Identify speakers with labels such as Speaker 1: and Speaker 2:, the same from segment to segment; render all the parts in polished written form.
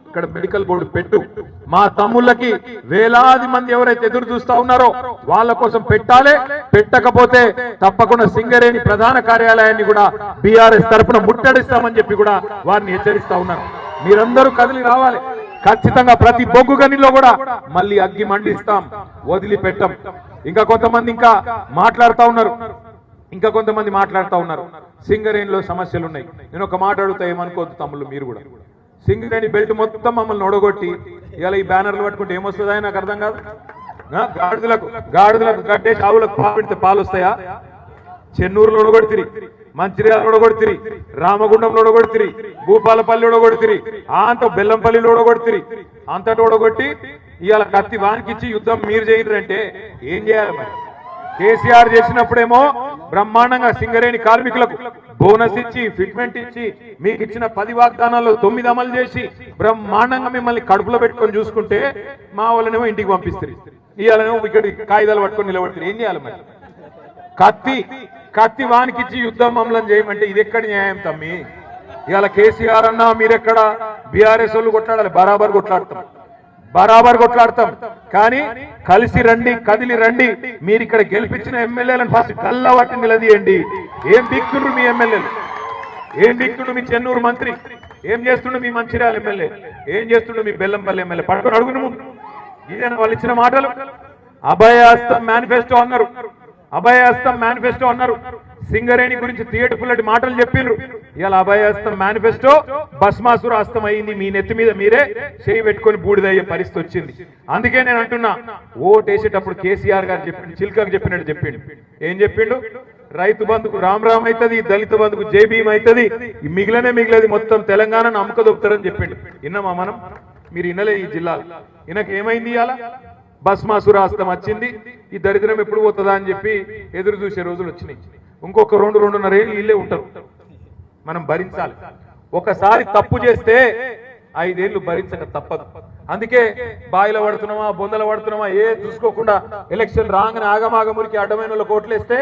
Speaker 1: ఇక్కడ medical board పెట్టు. మా తమ్ముళ్ళకి వేలాది మంది ఎవరైతే ఎదురు చూస్తా ఉన్నారో వాళ్ళ కోసం పెట్టాలి. పెట్టకపోతే తప్పకుండా సింగరేణి ప్రధాన కార్యాలయాన్ని కూడా బీఆర్ఎస్ తరఫున ముట్టడిస్తామని చెప్పి కూడా వారిని హెచ్చరిస్తా ఉన్నారు. మీరందరూ కదిలి రావాలి. ఖచ్చితంగా ప్రతి బొగ్గు గనిలో కూడా మళ్ళీ అగ్గి మండిస్తాం, వదిలిపెట్టాం. ఇంకా కొంతమంది మాట్లాడుతా ఉన్నారు సింగరేణిలో సమస్యలు ఉన్నాయి. నేను ఒక మాట అడుగుతా, ఏమనుకోవద్దు తమ్ముళ్ళు మీరు కూడా. సింగరేణి బెల్ట్ మొత్తం మమ్మల్ని ఒడగొట్టి ఇలా ఈ బ్యానర్లు పట్టుకుంటే ఏమొస్తుందా నాకు అర్థం కాదు. గాడిదలకు కట్టేసి ఆవులకు పాపిడితే పాలు వస్తాయా? చెన్నూరులో ఒడగొడితిరి, మంచిర్యాలలో ఒడగొడితిరి, రామగుండంలో ఒడగొడితిరి, భూపాలపల్లి ఒడగొడితిరి, అంత బెల్లంపల్లిలో ఒడగొడితిరి. అంతటి ఒడగొట్టి ఇవాళ కత్తి వానికిచ్చి యుద్ధం మీరు చేయరంటే ఏం చేయాలి మరి? కేసీఆర్ చేసినప్పుడేమో బ్రహ్మాండంగా సింగరేణి కార్మికులకు బోనస్ ఇచ్చి, ఫిట్మెంట్ ఇచ్చి, మీకు ఇచ్చిన 10 వాగ్దానాల్లో 9 అమలు చేసి బ్రహ్మాండంగా మిమ్మల్ని కడుపులో పెట్టుకొని చూసుకుంటే మా వాళ్ళనేమో ఇంటికి పంపిస్తారు. ఇవాళనేమో ఇక్కడ కాగితాలు పట్టుకొని నిలబడతారు. ఏం చేయాలి మరి? కత్తి వానికిచ్చి యుద్ధం అమలం చేయమంటే ఇది ఎక్కడ న్యాయం తమ్మి? ఇవాళ కేసీఆర్ అన్నా మీరెక్కడ? బీఆర్ఎస్ వాళ్ళు కొట్లాడాలి, బరాబర్ కొట్లాడతాం. కానీ కలిసి రండి, కదిలి రండి. మీరు ఇక్కడ గెలిపించిన ఎమ్మెల్యేలను ఫస్ట్ కళ్ళబట్టి నిలదీయండి. ఏం దిక్తుండ్రు మీ ఎమ్మెల్యేలు? ఏం దిక్తుండ్రు మీ చెన్నూరు మంత్రి? ఏం చేస్తుండ్రు మీ మంచిర్యాల ఎమ్మెల్యే? ఏం చేస్తుండ్రు మీ బెల్లంపల్లి ఎమ్మెల్యే? పట్టుకొని అడుగును. ఇదేనా వాళ్ళు ఇచ్చిన మాటలు? అభయహస్తం మేనిఫెస్టో అన్నారు. సింగరేణి గురించి తీయటపుల్లటి మాటలు చెప్పిండ్రు. ఇలా అభయహస్తం మేనిఫెస్టో భస్మాసుర హస్తం అయింది. మీ నెత్తి మీద మీరే చేయి పెట్టుకొని బూడిదయ్యే పరిస్థితి వచ్చింది. అందుకే నేను అంటున్నా, ఓటేసేటప్పుడు కేసీఆర్ గారు చెప్పిండు, చిల్కకు చెప్పినట్టు చెప్పిండు. ఏం చెప్పిండు? రైతు బంధుకు రామ్ అవుతుంది, దళిత బంధుకు జై భీమ్ అవుతుంది, మిగిలేది మొత్తం తెలంగాణను అమ్మకదొప్పుతారని చెప్పిండు. విన్నామా మనం? మీరు వినలే. ఈ జిల్లాలో ఈయనకు ఏమైంది? ఇవాళ భస్మాసురాస్తం వచ్చింది. ఈ దరిద్రం ఎప్పుడు పోతుందా అని చెప్పి ఎదురు చూసే రోజులు వచ్చినాయి. ఇంకొక 2-2.5 ఏళ్ళు ఇల్లే ఉంటారు. మనం భరించాలి. ఒకసారి తప్పు చేస్తే 5 ఏళ్ళు భరించక తప్పదు. అందుకే బాయిల పడుతున్నామా, బొందల పడుతున్నామా చూసుకోకుండా ఎలక్షన్ రాగానే ఆగమాగమురికి అడ్డమైన వాళ్ళకి ఓట్లేస్తే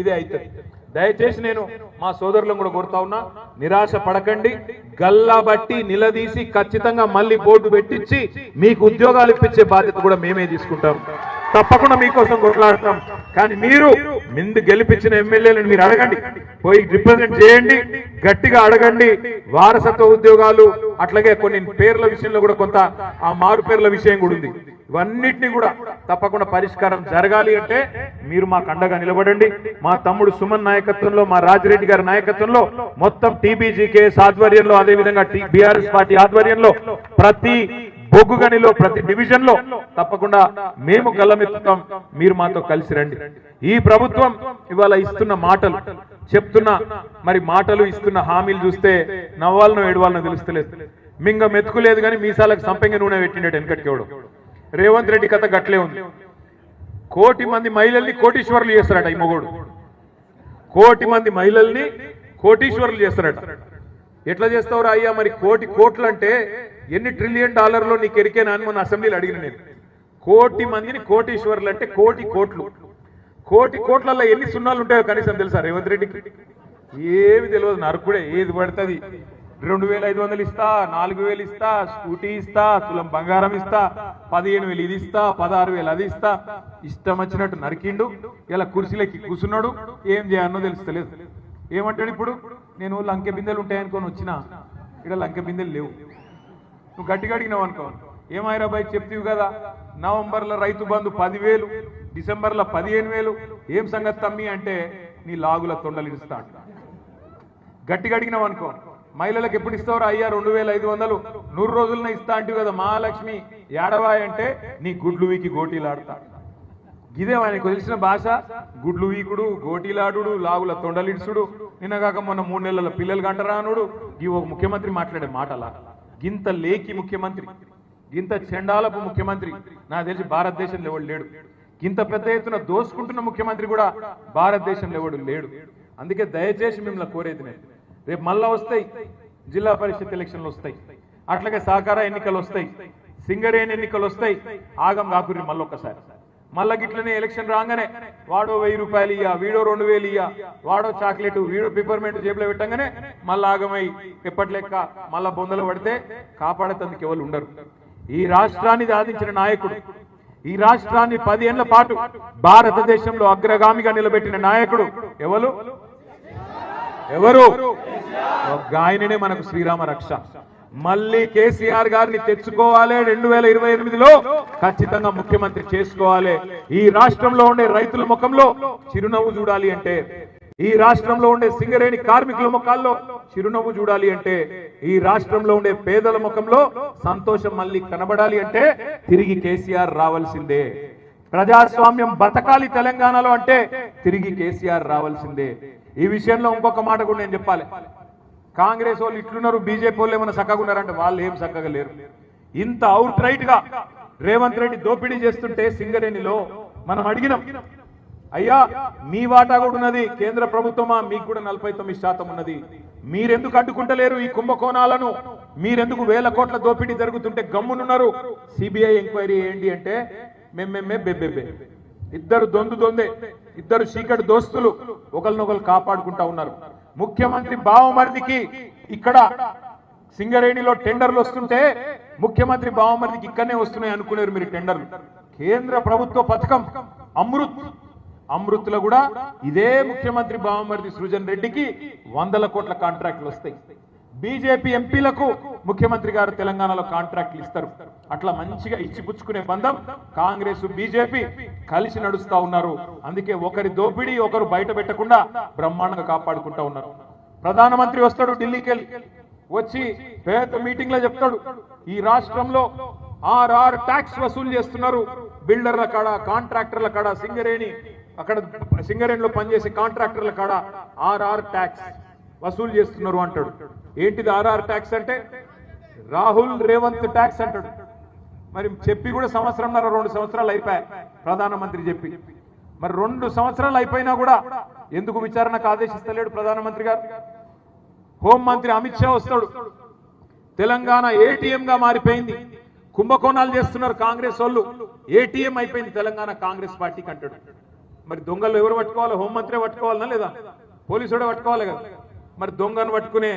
Speaker 1: ఇదే అవుతుంది. దయచేసి నేను మా సోదరులను కూడా కోరుతా ఉన్నా, నిరాశ పడకండి. గల్లా బట్టి నిలదీసి ఖచ్చితంగా మళ్ళీ బోర్డు పెట్టించి మీకు ఉద్యోగాలు ఇప్పించే బాధ్యత కూడా మేమే తీసుకుంటాం. తప్పకుండా మీకోసం కొట్లాడతాం. కానీ మీరు ముందు గెలిపించిన ఎమ్మెల్యేలను మీరు అడగండి, పోయి రిప్రజెంట్ చేయండి, గట్టిగా అడగండి. వారసత్వ ఉద్యోగాలు అట్లాగే కొన్ని పేర్ల విషయంలో కూడా కొంత ఆ మారు పేర్ల విషయం కూడా ఉంది. ఇవన్నిటినీ కూడా తప్పకుండా పరిష్కారం జరగాలి అంటే మీరు మాకు అండగా నిలబడండి. మా తమ్ముడు సుమన్ నాయకత్వంలో, మా రాజిరెడ్డి గారి నాయకత్వంలో, మొత్తం టీబీజీకేఎస్ ఆధ్వర్యంలో, అదేవిధంగా బీఆర్ఎస్ పార్టీ ఆధ్వర్యంలో ప్రతి బొగ్గు గనిలో, ప్రతి డివిజన్ లో తప్పకుండా మేము గల్లమెత్తుతాం. మీరు మాతో కలిసి రండి. ఈ ప్రభుత్వం ఇవాళ ఇస్తున్న మాటలు చెప్తున్నా, మరి మాటలు ఇస్తున్న హామీలు చూస్తే నవ్వాలనో ఏడవాలనో తెలుస్తలేదు. మింగ మెతుకులేదు కానీ మీసాలకు సంపెంగ నూనె పెట్టినట్టు వెనకటికేవడం. రేవంత్ రెడ్డి కథ గట్లే ఉంది. 1 కోటి మంది మహిళల్ని కోటీశ్వరులు చేస్తారట ఈ మొగోడు. 1 కోటి మంది మహిళల్ని కోటీశ్వరులు చేస్తారట. ఎట్లా చేస్తావురా అయ్యా? మరి 1 కోట్లు అంటే ఎన్ని $1 ట్రిలియన్ నీకు ఎరికేనా అని మొన్న అసెంబ్లీలో అడిగిన నేను. 1 కోటి మందిని కోటీశ్వరులు అంటే 1 కోటి కోట్లు. 1 కోట్లలో ఎన్ని సున్నాలు ఉంటాయో కనీసం తెలుసా రేవంత్ రెడ్డికి? ఏమి తెలియదు. నరకుడే ఏది పడుతుంది. 2500 ఇస్తా, 4000 ఇస్తా, స్కూటీ ఇస్తా, తులం బంగారం ఇస్తా, 15,000 ఇది ఇస్తా, 16,000 అది ఇస్తా, ఇష్టం వచ్చినట్టు నరికిండు. ఇలా కుర్చీలకి కూర్చున్నాడు. ఏం చేయాలనో తెలుస్తలేదు. ఏమంటాడు ఇప్పుడు? నేను లంకె బిందెలు ఉంటాయనుకొని వచ్చినా, ఇక్కడ లంకె బిందెలు లేవు. నువ్వు గట్టిగా అడిగినావు అనుకో, ఏమైరా బైక్ చెప్తీవి కదా, నవంబర్లో రైతు బంధు 10,000, డిసెంబర్లో 15,000, ఏం సంగతి తమ్మి అంటే నీ లాగుల తొండలు ఇస్తా. గట్టిగా అడిగినావు అనుకో, మహిళలకు ఎప్పుడు ఇస్తావురా అయ్యా 2,500, 100 రోజులనే ఇస్తా అంటివి కదా మహాలక్ష్మి ఏడవాయి అంటే నీ గుడ్లు వీకి గోటీలాడతా. ఇదే ఆయనకు తెలిసిన భాష. గుడ్లు వీకుడు, గోటీలాడు, లాగుల తొండలిడ్సుడు, నిన్నగాక మొన్న 3 నెలల పిల్లలు గంటరానుడు. ఈ ఒక ముఖ్యమంత్రి మాట్లాడే మాటలా? గింత లేకి ముఖ్యమంత్రి, గింత చెండాలపు ముఖ్యమంత్రి నాకు తెలిసి భారతదేశంలో ఎవడు లేడు. గింత పెద్ద ఎత్తున దోసుకుంటున్న ముఖ్యమంత్రి కూడా భారతదేశంలో ఎవడు లేడు. అందుకే దయచేసి మిమ్మల్ని కోరేది నేను, రేపు మళ్ళా వస్తాయి జిల్లా పరిషత్ ఎలక్షన్లు వస్తాయి, అట్లాగే సహకార ఎన్నికలు వస్తాయి, సింగరేణి ఎన్నికలు వస్తాయి. ఆగం కాకుర్రి మళ్ళొక్కసారి. మళ్ళా గిట్లనే ఎలక్షన్ రాగానే వాడో 1000 రూపాయలు ఇయ్య, వీడో 2000 ఇయ్య, వాడో చాక్లెట్, వీడో పిపర్మెంట్ జేబులో పెట్టంగానే మళ్ళా ఆగమై ఎప్పటి లెక్క మళ్ళా బొందలు పడితే కాపాడేందుకు ఎవరు ఉండరు. ఈ రాష్ట్రాన్ని సాధించిన నాయకుడు, ఈ రాష్ట్రాన్ని 10 ఏళ్ల పాటు భారతదేశంలో అగ్రగామిగా నిలబెట్టిన నాయకుడు ఎవరు? ఆయననే మనకు శ్రీరామ రక్ష. మళ్ళీ కేసీఆర్ గారిని తెచ్చుకోవాలి. 2028లో ఖచ్చితంగా ముఖ్యమంత్రి చేసుకోవాలి. ఈ రాష్ట్రంలో ఉండే రైతుల ముఖంలో చిరునవ్వు చూడాలి అంటే, ఈ రాష్ట్రంలో ఉండే సింగరేణి కార్మికుల ముఖాల్లో చిరునవ్వు చూడాలి అంటే, ఈ రాష్ట్రంలో ఉండే పేదల ముఖంలో సంతోషం మళ్ళీ కనబడాలి అంటే తిరిగి కేసీఆర్ రావాల్సిందే. ప్రజాస్వామ్యం బతకాలి తెలంగాణలో అంటే తిరిగి కేసీఆర్ రావాల్సిందే. ఈ విషయంలో ఇంకొక మాట కూడా నేను చెప్పాలి. కాంగ్రెస్ వాళ్ళు ఇట్లున్నారు, బీజేపీ వాళ్ళు ఏమైనా చక్కగా ఉన్నారంటే వాళ్ళు ఏం చక్కగా లేరు. ఇంత అవుట్ రైట్ గా రేవంత్ రెడ్డి దోపిడీ చేస్తుంటే సింగరేణిలో మనం అడిగినాం, అయ్యా మీ వాటా కూడా ఉన్నది, కేంద్ర ప్రభుత్వమా మీకు కూడా 49% ఉన్నది, మీరెందుకు అడ్డుకుంటలేరు ఈ కుంభకోణాలను? మీరెందుకు 1000 కోట్ల దోపిడీ జరుగుతుంటే గమ్మునున్నారు? సిబిఐ ఎంక్వైరీ ఏంటి అంటే మేమే బెబ్బెబ్బే, ఇద్దరు దొందే, ఇద్దరు చీకటి దోస్తులు ఒకరినొకరు కాపాడుకుంటా ఉన్నారు. ముఖ్యమంత్రి బావమరిదికి ఇక్కడ సింగరేణిలో టెండర్లు వస్తుంటే ముఖ్యమంత్రి బావమరిదికి ఇక్కడనే వస్తున్నాయి అనుకునేరు మీరు టెండర్లు. కేంద్ర ప్రభుత్వ పథకం అమృత్లో కూడా ఇదే ముఖ్యమంత్రి బావమరిది సృజన్ రెడ్డికి 100 కోట్ల కాంట్రాక్టులు వస్తాయి. బీజేపీ ఎంపీలకు ముఖ్యమంత్రి గారు తెలంగాణలో కాంట్రాక్టులు ఇస్తారు. అట్లా మంచిగా ఇచ్చిపుచ్చుకునే బంధం కాంగ్రెస్ బీజేపీ కలిసి నడుస్తా ఉన్నారు. అందుకే ఒకరి దోపిడీ ఒకరు బయట పెట్టకుండా బ్రహ్మాండంగా కాపాడుకుంటా ఉన్నారు. ప్రధానమంత్రి వస్తాడు ఢిల్లీకి వెళ్ళి, వచ్చి పెద్ద మీటింగ్ లో చెప్తాడు, ఈ రాష్ట్రంలో RR ట్యాక్స్ వసూలు చేస్తున్నారు, బిల్డర్ల కాడ, కాంట్రాక్టర్ల కాడ, సింగరేణిలో పనిచేసే కాంట్రాక్టర్ల కాడ RR ట్యాక్స్ వసూలు చేస్తున్నారు అంటాడు. ఏంటిది RR ట్యాక్స్ అంటే? రాహుల్ రేవంత్ ట్యాక్స్ అంటాడు. మరి చెప్పి కూడా 1.5-2 సంవత్సరాలు అయిపోయాయి ప్రధానమంత్రి చెప్పి. మరి 2 సంవత్సరాలు అయిపోయినా కూడా ఎందుకు విచారణకు ఆదేశిస్తలేడు ప్రధానమంత్రి గారు? హోంమంత్రి అమిత్ షా వస్తాడు, తెలంగాణ ATM గా మారిపోయింది, కుంభకోణాలు చేస్తున్నారు కాంగ్రెస్ వాళ్ళు, ATM అయిపోయింది తెలంగాణ కాంగ్రెస్ పార్టీకి అంటాడు. మరి దొంగలు ఎవరు పట్టుకోవాలి? హోంమంత్రి పట్టుకోవాలనా లేదా? పోలీసుడే పట్టుకోవాలి కదా. మరి దొంగను పట్టుకునే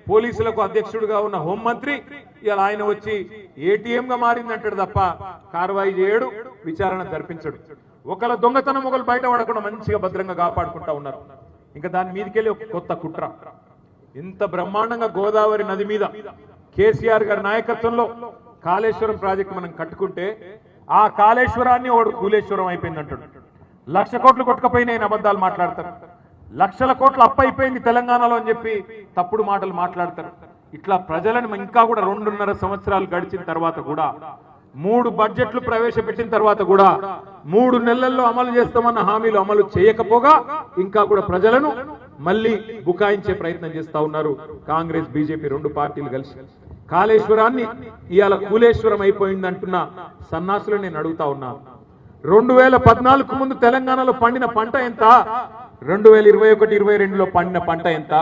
Speaker 1: పోలీసులకు అధ్యక్షుడిగా ఉన్న హోంమంత్రి ఇలా ఆయన వచ్చి ATM గా మారిందంటాడు తప్ప కార్వాయి చేయడు, విచారణ జరిపించడు. ఒకళ్ళ దొంగతనం ఒకళ్ళు బయట పడకుండా మంచిగా భద్రంగా కాపాడుకుంటా ఉన్నారు. ఇంకా దాని మీదకెళ్ళి ఒక కొత్త కుట్ర. ఇంత బ్రహ్మాండంగా గోదావరి నది మీద కేసీఆర్ గారి నాయకత్వంలో కాళేశ్వరం ప్రాజెక్టు మనం కట్టుకుంటే ఆ కాళేశ్వరాన్ని ఒకడు కూలేశ్వరం అయిపోయిందంటాడు. 1,00,000 కోట్లు కొట్టుకపోయినాయి అబద్ధాలు మాట్లాడతారు. 1,00,000 కోట్లు అప్పు అయిపోయింది తెలంగాణలో అని చెప్పి తప్పుడు మాటలు మాట్లాడతారు. ఇట్లా ప్రజలను ఇంకా కూడా 2.5 సంవత్సరాలు గడిచిన తర్వాత కూడా 3 బడ్జెట్లు ప్రవేశపెట్టిన తర్వాత కూడా 3 నెలల్లో అమలు చేస్తామన్న హామీలు అమలు చేయకపోగా ఇంకా కూడా ప్రజలను మళ్ళీ బుకాయించే ప్రయత్నం చేస్తా ఉన్నారు కాంగ్రెస్ బీజేపీ 2 పార్టీలు కలిసి. కాళేశ్వరాన్ని ఇవాళ కూలేశ్వరం అయిపోయిందంటున్న సన్నాసులు నేను అడుగుతా ఉన్నా, 2014 ముందు తెలంగాణలో పండిన పంట ఎంత? 2021-22లో పండిన పంట ఎంత?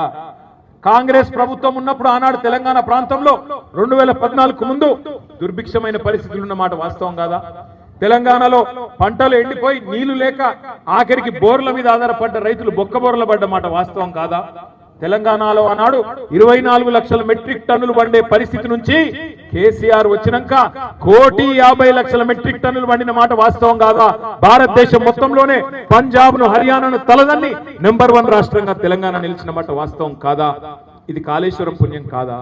Speaker 1: కాంగ్రెస్ ప్రభుత్వం ఉన్నప్పుడు ఆనాడు తెలంగాణ ప్రాంతంలో 2014 ముందు దుర్భిక్షమైన పరిస్థితులు ఉన్నమాట వాస్తవం కాదా? తెలంగాణలో పంటలు ఎండిపోయి నీళ్లు లేక ఆఖరికి బోర్ల మీద ఆధారపడ్డ రైతులు బొక్కబోర్ల పడ్డ మాట వాస్తవం కాదా? తెలంగాణలో ఆనాడు 24 లక్షల మెట్రిక్ టన్నులు పండే పరిస్థితి నుంచి కేసీఆర్ వచ్చినాక 1,50,00,000 మెట్రిక్ టన్నులు పండిన మాట వాస్తవం కాదా? భారతదేశం మొత్తంలోనే పంజాబ్ ను హర్యానాను తలదన్ని నెంబర్ 1 రాష్ట్రంగా తెలంగాణ నిలిచిన మాట వాస్తవం కాదా? ఇది కాళేశ్వరం పుణ్యం కాదా?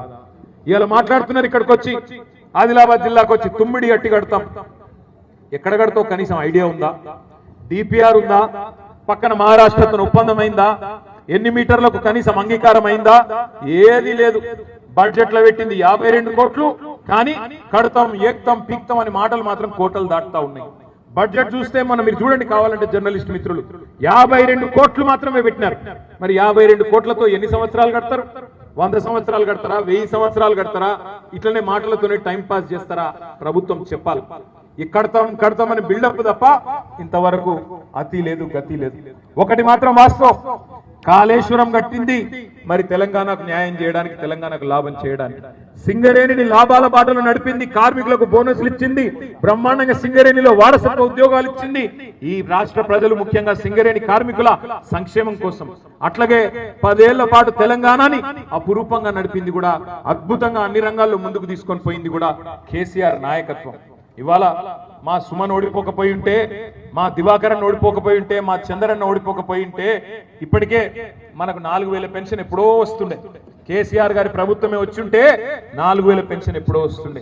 Speaker 1: ఇలా మాట్లాడుతున్నారు. ఇక్కడికి వచ్చి ఆదిలాబాద్ జిల్లాకు వచ్చి తుమ్మిడి గట్టి కడతాం, ఎక్కడ కడతావు కనీసం ఐడియా ఉందా? DPR ఉందా? పక్కన మహారాష్ట్రతో ఒప్పందం అయిందా? ఎన్ని మీటర్లకు కనీసం అంగీకారం అయిందా? ఏది లేదు. బడ్జెట్ లో పెట్టింది 52 కోట్లు, కానీ కడతాం, ఏక్తాం, పీక్తాం అని మాటలు మాత్రం కోటలు దాటుతా ఉన్నాయి. బడ్జెట్ చూస్తే మీరు చూడండి కావాలంటే జర్నలిస్ట్ మిత్రులు, 52 కోట్లు మాత్రమే పెట్టినారు. మరి 52 కోట్లతో ఎన్ని సంవత్సరాలు కడతారు? 100 సంవత్సరాలు కడతారా? 1000 సంవత్సరాలు కడతారా? ఇట్లనే మాటలతోనే టైం పాస్ చేస్తారా? ప్రభుత్వం చెప్పాలి. కడతామని బిల్డప్ తప్ప ఇంతవరకు అతి లేదు, గతి లేదు. ఒకటి మాత్రం వాస్తవం, కాళేశ్వరం కట్టింది మరి తెలంగాణకు న్యాయం చేయడానికి, తెలంగాణకు లాభం చేయడానికి. సింగరేణిని లాభాల బాటలో నడిపింది, కార్మికులకు బోనస్లు ఇచ్చింది, బ్రహ్మాండంగా సింగరేణిలో వారసత్వ ఉద్యోగాలు ఇచ్చింది ఈ రాష్ట్ర ప్రజలు, ముఖ్యంగా సింగరేణి కార్మికుల సంక్షేమం కోసం. అట్లాగే 10 ఏళ్ల పాటు తెలంగాణని అపురూపంగా నడిపింది కూడా, అద్భుతంగా అన్ని రంగాల్లో ముందుకు తీసుకొని పోయింది కూడా కేసీఆర్ నాయకత్వం. ఇవాళ మా సుమన్ ఓడిపోకపోయి ఉంటే, మా దివాకరన్ ఓడిపోకపోయి ఉంటే, మా చంద్రన్న ఓడిపోకపోయి ఉంటే ఇప్పటికే మనకు 4000 పెన్షన్ ఎప్పుడో వస్తుండే. కేసీఆర్ గారి ప్రభుత్వమే వచ్చుంటే 4000 పెన్షన్ ఎప్పుడో వస్తుండే.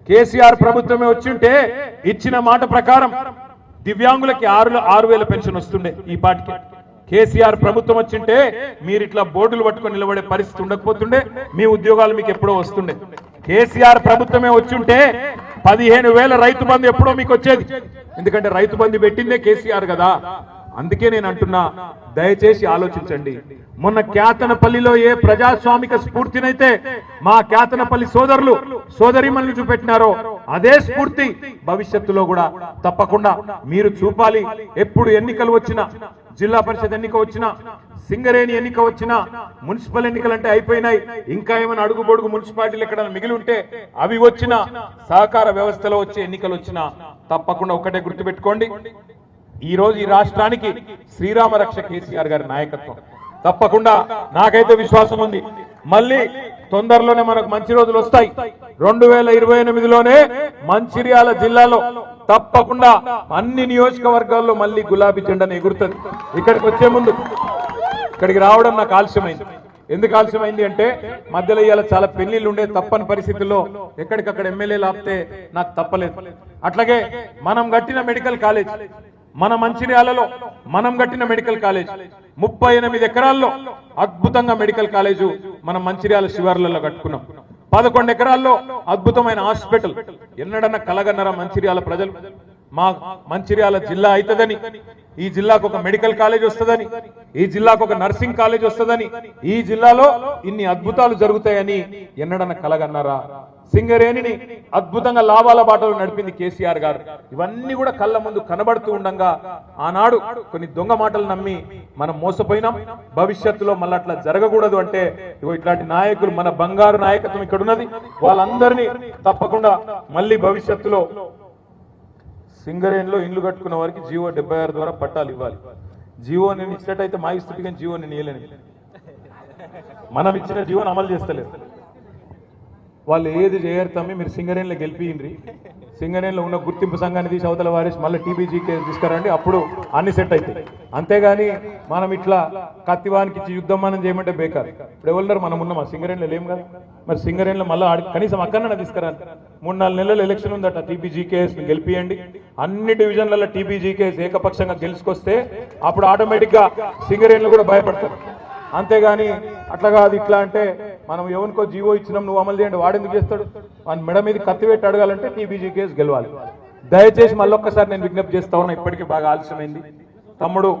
Speaker 1: కేసీఆర్ ప్రభుత్వమే వచ్చుంటే ఇచ్చిన మాట ప్రకారం దివ్యాంగులకి 6000 పెన్షన్ వస్తుండే ఈ పాటికి. కేసీఆర్ ప్రభుత్వం వచ్చింటే మీరు ఇట్లా బోర్డులు పట్టుకొని నిలబడే పరిస్థితి ఉండకపోతుండే, మీ ఉద్యోగాలు మీకు ఎప్పుడో వస్తుండే. కేసీఆర్ ప్రభుత్వమే వచ్చుంటే 15,000 రైతు బంధు ఎప్పుడో మీకు వచ్చేది. ఎందుకంటే రైతు బంధు పెట్టిందే కేసీఆర్ కదా. అందుకే నేను అంటున్నా, దయచేసి ఆలోచించండి. మొన్న క్యాతనపల్లిలో ఏ ప్రజాస్వామిక స్ఫూర్తినైతే మా క్యాతనపల్లి సోదరులు సోదరిమణులు చూపెట్టినారో అదే స్ఫూర్తి భవిష్యత్తులో కూడా తప్పకుండా మీరు చూపాలి. ఎప్పుడు ఎన్నికలు వచ్చినా, జిల్లా పరిషత్ ఎన్నిక వచ్చినా, సింగరేణి ఎన్నిక వచ్చినా, మున్సిపల్ ఎన్నికలు అంటే అయిపోయినాయి, ఇంకా ఏమైనా అడుగుబొడుగు మున్సిపాలిటీలు ఎక్కడ మిగిలి ఉంటే అవి వచ్చినా, సహకార వ్యవస్థలో వచ్చే ఎన్నికలు వచ్చినా తప్పకుండా ఒకటే గుర్తుపెట్టుకోండి, ఈ రోజు ఈ రాష్ట్రానికి శ్రీరామ రక్ష కేసీఆర్ గారి నాయకత్వం. తప్పకుండా నాకైతే విశ్వాసం ఉంది, మళ్ళీ తొందరలోనే మనకు మంచి రోజులు వస్తాయి. 2028లోనే మంచిర్యాల జిల్లాలో తప్పకుండా అన్ని నియోజకవర్గాల్లో మళ్ళీ గులాబీ జెండాను ఎగురుతుంది. ఇక్కడికి వచ్చే ముందు, ఇక్కడికి రావడం నాకు ఆలస్యమైంది. ఎందుకు ఆలస్యమైంది అంటే మధ్యలో ఇవాళ చాలా పెళ్లిళ్ళు ఉండే, తప్పని పరిస్థితుల్లో ఎక్కడికక్కడ ఎమ్మెల్యేలు ఆపితే నాకు తప్పలేదు. అట్లాగే మనం కట్టిన మెడికల్ కాలేజ్, మన మంచిర్యాలలో మనం కట్టిన మెడికల్ కాలేజ్ 38 ఎకరాల్లో అద్భుతంగా మెడికల్ కాలేజు మనం మంచిర్యాల శివార్లలో కట్టుకున్నాం. 11 ఎకరాల్లో అద్భుతమైన హాస్పిటల్. ఎన్నడన్నా కలగన్నరా మంచిర్యాల ప్రజలు? మా మంచిర్యాల జిల్లా అవుతుందని, ఈ జిల్లాకు ఒక మెడికల్ కాలేజ్ వస్తుందని, ఈ జిల్లాకు ఒక నర్సింగ్ కాలేజ్ వస్తుందని, ఈ జిల్లాలో ఇన్ని అద్భుతాలు జరుగుతాయని ఎన్నడన్నా కలగన్నారా? సింగరేణిని అద్భుతంగా లాభాల బాటలో నడిపింది కేసీఆర్ గారు. ఇవన్నీ కూడా కళ్ళ ముందు కనబడుతూ ఉండగా ఆనాడు కొన్ని దొంగ మాటలు నమ్మి మనం మోసపోయినాం. భవిష్యత్తులో మళ్ళీ అట్లా జరగకూడదు అంటే ఇట్లాంటి నాయకులు, మన బంగారు నాయకత్వం ఇక్కడ ఉన్నది, వాళ్ళందరినీ తప్పకుండా మళ్ళీ భవిష్యత్తులో సింగరేణిలో ఇండ్లు కట్టుకున్న వారికి జీవో 76 ద్వారా పట్టాలు ఇవ్వాలి. జీవో నేను ఇచ్చినట్టయితే మా ఇస్తుంది, కానీ జీవో నేను ఇవ్వలేను. మనం ఇచ్చిన జీవోని అమలు చేస్తలేదు. వాళ్ళు ఏది చేయరు తమ్మి, మీరు సింగరేణిలో గెలిపియండి, సింగరేణిలో ఉన్న గుర్తింపు సంఘాన్ని తీసి అవతల వారేసి మళ్ళీ టీబీజీకే తీసుకురండి, అప్పుడు అన్ని సెట్ అవుతాయి. అంతేగాని మనం ఇట్లా కత్తివానికి ఇచ్చి యుద్ధం మనం చేయమంటే బేకారు. ఇప్పుడు ఎవరున్నారు? మనం ఉన్నాం, మా సింగరేణిలో లేం కదా. మరి సింగరేణిలో మళ్ళీ కనీసం అక్కడన్నా తీసుకురాలి. 3-4 నెలలు ఎలక్షన్ ఉందట, టీబీజీకేఎస్ గెలిపియండి. అన్ని డివిజన్లలో టీబీజీకేఎస్ ఏకపక్షంగా గెలుచుకొస్తే అప్పుడు ఆటోమేటిక్గా సింగరేణిలో కూడా భయపడతారు. అంతేగాని అట్లా కాదు ఇట్లా అంటే మనం ఎవరికో జీవో ఇచ్చినాం నువ్వు అమలు చేయండి, వాడెందుకు చేస్తాడు? వాని మెడ మీద కత్తి పెట్టి అడగాలంటే టీబీజీ కేసు గెలవాలి. దయచేసి మళ్ళొక్కసారి నేను విజ్ఞప్తి చేస్తా ఉన్నా, ఇప్పటికీ బాగా ఆలస్యమైంది. తమ్ముడు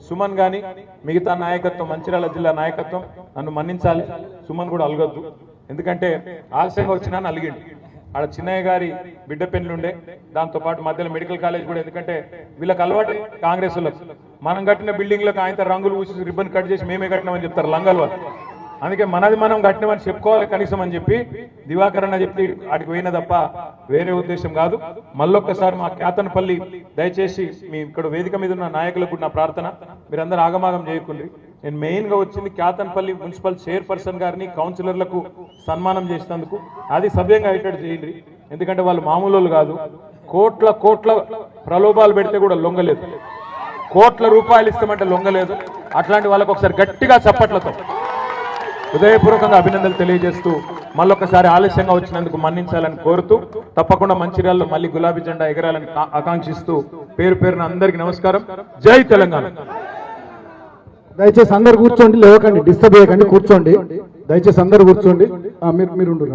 Speaker 1: సుమన్ గాని మిగతా నాయకత్వం, మంచిర్యాల జిల్లా నాయకత్వం నన్ను మన్నించాలి. సుమన్ కూడా అలగొద్దు, ఎందుకంటే ఆలస్యంగా వచ్చినా అలిగిండు. ఆడ చిన్నయ్య గారి బిడ్డ పెళ్లిండే, దాంతోపాటు మధ్యలో మెడికల్ కాలేజ్ కూడా. ఎందుకంటే వీళ్ళకి అలవాటు కాంగ్రెస్ వాళ్ళకి, మనం కట్టిన బిల్డింగ్లకు ఆయన రంగులు పూసి రిబ్బన్ కట్ చేసి మేమే కట్టినామని చెప్తారు లంగాలు వాళ్ళు. అందుకే మనది మనం కట్టినామని చెప్పుకోవాలి కనీసం అని చెప్పి దివాకరణ చెప్పి అడిగి పోయిన తప్ప వేరే ఉద్దేశం కాదు. మళ్ళొక్కసారి మా క్యాతనపల్లి దయచేసి మీ ఇక్కడ వేదిక మీద ఉన్న నాయకులకు నా ప్రార్థన, మీరందరూ ఆగమాగం చేయకుండ్రి. నేను మెయిన్ గా వచ్చింది క్యాతనపల్లి మున్సిపల్ చైర్పర్సన్ గారిని, కౌన్సిలర్లకు సన్మానం చేసినందుకు. అది సభ్యంగా అయ్యేటట్టు చేయండి, ఎందుకంటే వాళ్ళు మామూలు కాదు. కోట్ల ప్రలోభాలు పెడితే కూడా లొంగలేదు, కోట్ల రూపాయలు ఇస్తామంటే లొంగలేదు. అట్లాంటి వాళ్ళకు ఒకసారి గట్టిగా చప్పట్లతో హృదయపూర్వకంగా అభినందనలు తెలియజేస్తూ మళ్ళొకసారి ఆలస్యంగా వచ్చినందుకు మన్నించాలని కోరుతూ తప్పకుండా మంచిర్యాలలో మళ్ళీ గులాబీ జెండా ఎగరాలని ఆకాంక్షిస్తూ పేరు పేరున అందరికీ నమస్కారం. జై తెలంగాణ.
Speaker 2: దయచేసి అందరు కూర్చోండి, లేవకండి, డిస్టర్బ్ చేయకండి, కూర్చోండి. దయచేసి అందరు కూర్చోండి. మీరు ఉండు,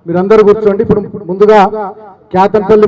Speaker 2: మీరందరూ కూర్చోండి. ఇప్పుడు ముందుగా క్యాతనపల్లి